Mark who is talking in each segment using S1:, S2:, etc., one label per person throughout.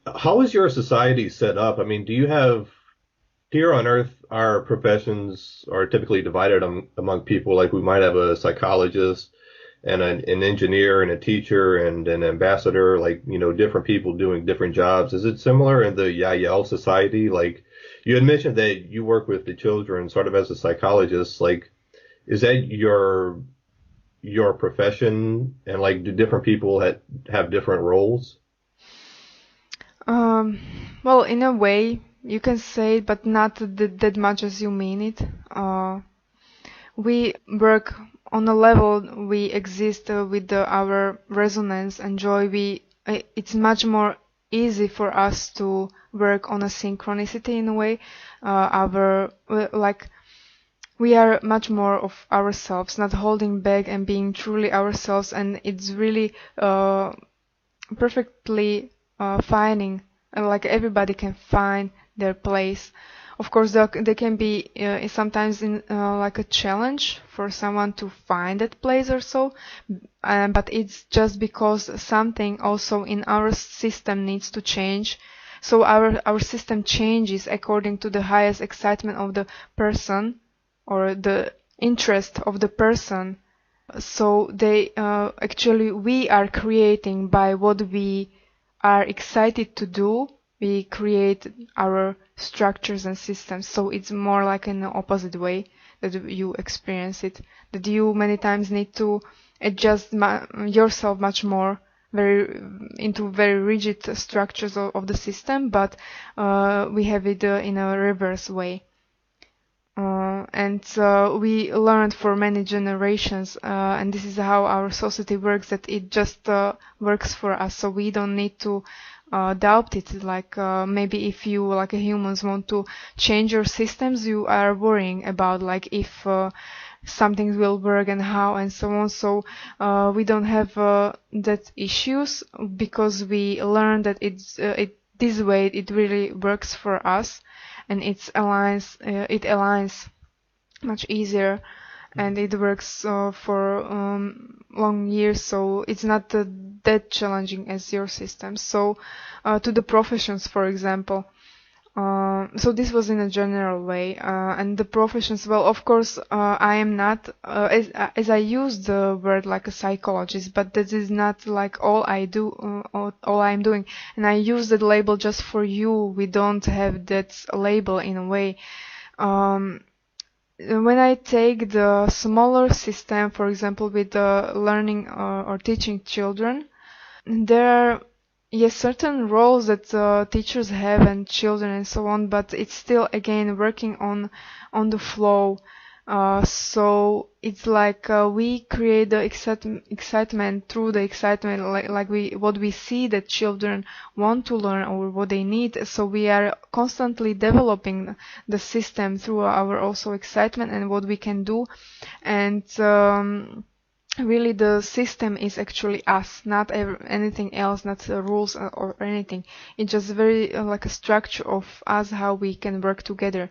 S1: How is your society set up? I mean, do you have here on Earth, our professions are typically divided among people. Like we might have a psychologist and an engineer and a teacher and an ambassador, like, different people doing different jobs. Is it similar in the YahYel society? Like you had mentioned that you work with the children sort of as a psychologist. Like, is that your profession? And like, do different people have different roles?
S2: Um, well, in a way, you can say it, but not that much as you mean it. We work on a level, we exist with our resonance and joy. It's much more easy for us to work on a synchronicity in a way. Like we are much more of ourselves, not holding back and being truly ourselves, and it's really perfectly finding, like everybody can find their place. Of course, there can be sometimes in like a challenge for someone to find that place or so, but it's just because something also in our system needs to change. So our system changes according to the highest excitement of the person or the interest of the person. So they actually we are creating by what we are excited to do. We create our structures and systems. So it's more like in the opposite way that you experience it. That you many times need to adjust yourself much more very into very rigid structures of the system, but we have it in a reverse way. And we learned for many generations, and this is how our society works, that it just works for us, so we don't need to doubt it. Like maybe if you, like a humans, want to change your systems, you are worrying about like if something will work and how and so on. So we don't have that issues because we learned that it this way it really works for us, and it aligns much easier, and it works for long years, so it's not that challenging as your system. So to the professions, for example, so this was in a general way, and the professions. Well, of course, I am not, as I use the word like a psychologist, but that is not like all I do, all I'm doing. And I use that label just for you. We don't have that label in a way. Um, when I take the smaller system, for example, with the learning or teaching children, there are, yes, certain roles that teachers have and children and so on, but it's still again working on the flow. So it's like we create the excitement through the excitement, like we what we see that children want to learn or what they need. So we are constantly developing the system through our also excitement and what we can do, and really the system is actually us, not anything else, not the rules or anything. It's just very like a structure of us, how we can work together.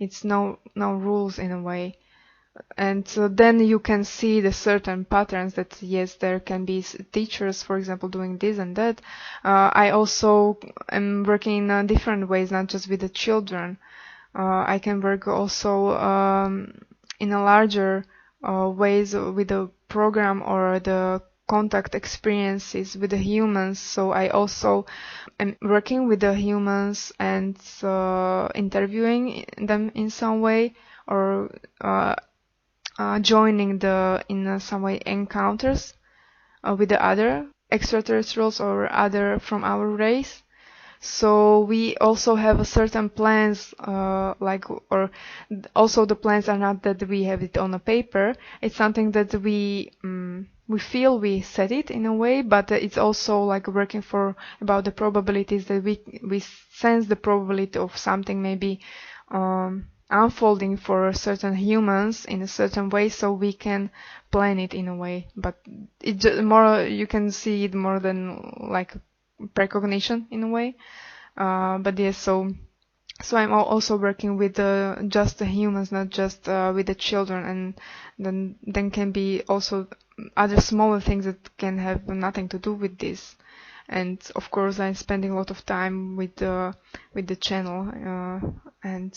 S2: It's no rules in a way. And so then you can see the certain patterns that yes, there can be teachers, for example, doing this and that. I also am working in different ways, not just with the children. I can work also in a larger ways with the program or the contact experiences with the humans. So I also am working with the humans and interviewing them in some way, or joining the in some way encounters with the other extraterrestrials or other from our race. So we also have a certain plans, or also the plans are not that we have it on a paper. It's something that we feel we set it in a way, but it's also like working for about the probabilities that we sense the probability of something maybe unfolding for certain humans in a certain way, so we can plan it in a way. But it more you can see it more than like precognition in a way. But yes, so I'm also working with just the humans, not just with the children, and then can be also other smaller things that can have nothing to do with this. and of course I'm spending a lot of time with the channel and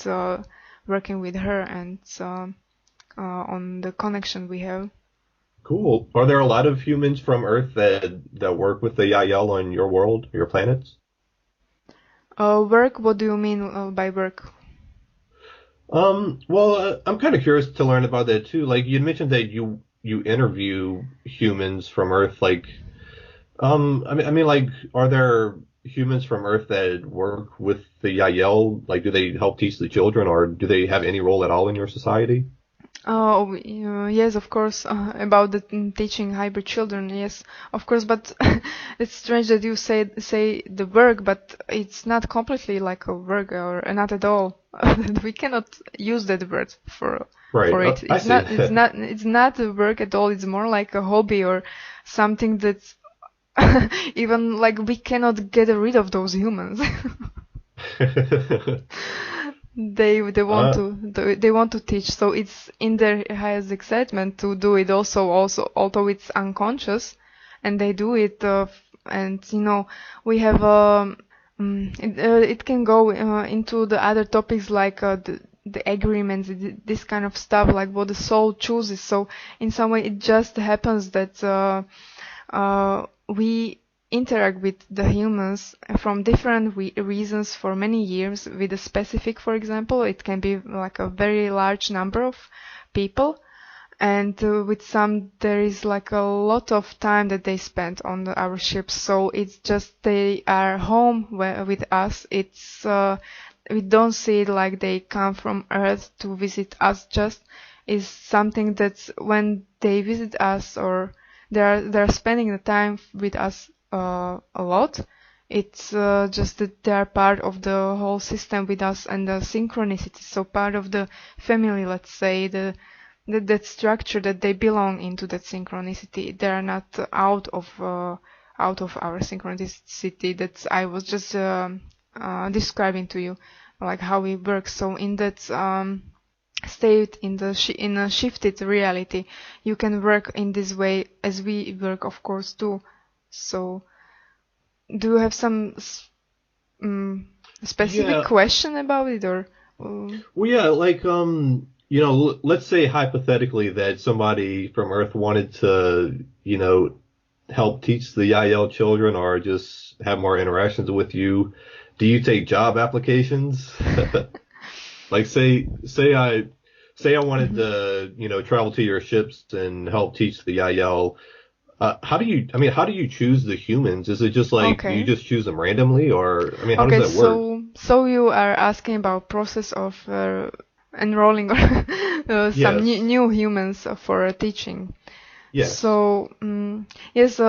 S2: working with her and on the connection we have.
S1: Cool. Are there a lot of humans from Earth that work with the YahYel on your world, your planets?
S2: Work? What do you mean by work?
S1: Well, I'm kind of curious to learn about that too. Like you mentioned that you interview humans from Earth. Like, I mean, like, are there humans from Earth that work with the YahYel? Like, do they help teach the children, or do they have any role at all in your society?
S2: Oh, yes, of course. About the teaching hybrid children, yes, of course. But it's strange that you say the work, but it's not completely like a work or not at all. We cannot use that word
S1: Right.
S2: for it.
S1: I
S2: It's
S1: see.
S2: not a work at all. It's more like a hobby or something that's even like we cannot get rid of those humans. They want
S1: uh,
S2: to they want to teach, so it's in their highest excitement to do it also although it's unconscious, and they do it and we have it can go into the other topics like the agreements, this kind of stuff, like what the soul chooses. So in some way it just happens that we interact with the humans from different reasons for many years with a specific, for example, it can be like a very large number of people, and with some there is like a lot of time that they spend on our ships, so it's just they are home with us. It's we don't see it like they come from Earth to visit us, just is something that's when they visit us or they're spending the time with us a lot. It's just that they are part of the whole system with us and the synchronicity. So part of the family, let's say, that structure that they belong into that synchronicity. They are not out of our synchronicity that I was just describing to you, like how we work. So in that state in in a shifted reality, you can work in this way as we work, of course, too. So, do you have some specific
S1: yeah.
S2: question about it, or?
S1: Well, yeah. Like, let's say hypothetically that somebody from Earth wanted to, help teach the YahYel children or just have more interactions with you. Do you take job applications? Like say I wanted
S2: Mhm.
S1: to, travel to your ships and help teach the YahYel. How do you choose the humans? Is it just like, do you
S2: Okay.
S1: just choose them randomly or, how does
S2: Okay,
S1: that work?
S2: so you are asking about process of enrolling some
S1: Yes.
S2: new humans for teaching.
S1: Yes.
S2: So, yes,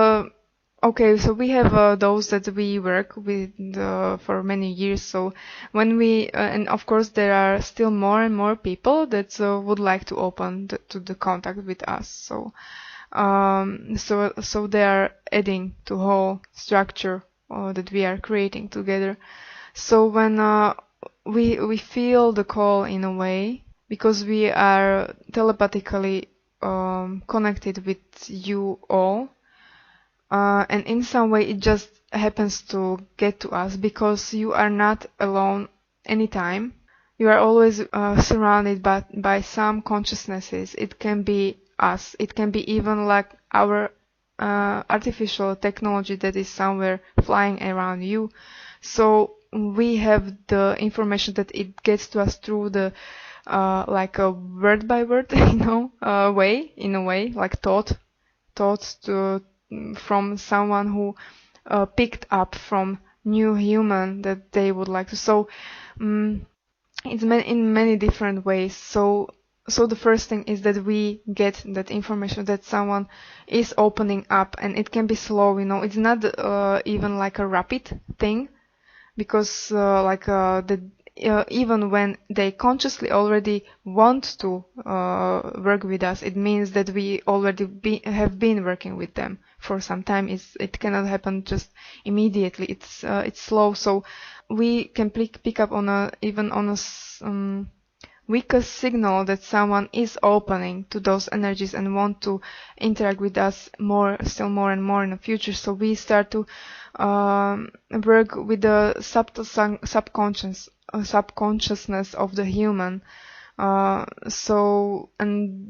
S2: okay, so we have those that we work with for many years. So when and of course there are still more and more people that would like to open to the contact with us. So, so they are adding to whole structure that we are creating together. So when we feel the call in a way because we are telepathically connected with you all, and in some way it just happens to get to us because you are not alone anytime. You are always surrounded by some consciousnesses. It can be us. It can be even like our artificial technology that is somewhere flying around you. So we have the information that it gets to us through the like a word by word, way, in a way, like thoughts to from someone who picked up from new human that they would like to. So it's in many different ways. So the first thing is that we get that information that someone is opening up, and it can be slow. It's not even like a rapid thing because even when they consciously already want to work with us, it means that we already have been working with them for some time. It cannot happen just immediately. It's slow, so we can pick up on even on weakest signal that someone is opening to those energies and want to interact with us more, still more and more in the future. So we start to work with the subconsciousness of the human. And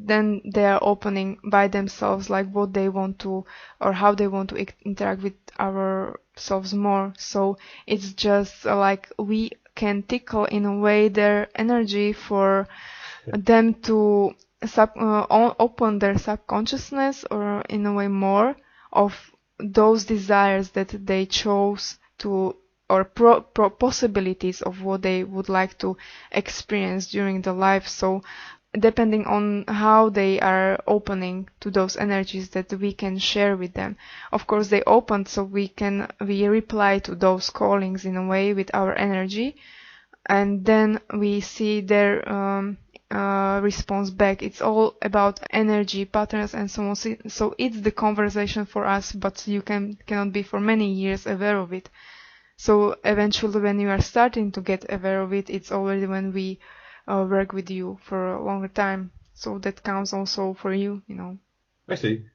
S2: then they are opening by themselves, like what they want to, or how they want to interact with ourselves more. So it's just like we can tickle in a way their energy for them to open their subconsciousness, or in a way more of those desires that they chose to, or possibilities of what they would like to experience during the life. So depending on how they are opening to those energies that we can share with them, of course they opened, so we reply to those callings in a way with our energy, and then we see their response back. It's all about energy patterns and so on. So it's the conversation for us, but you cannot be for many years aware of it. So eventually, when you are starting to get aware of it, it's already when we work with you for a longer time. So that counts also for you, you know.
S1: I see.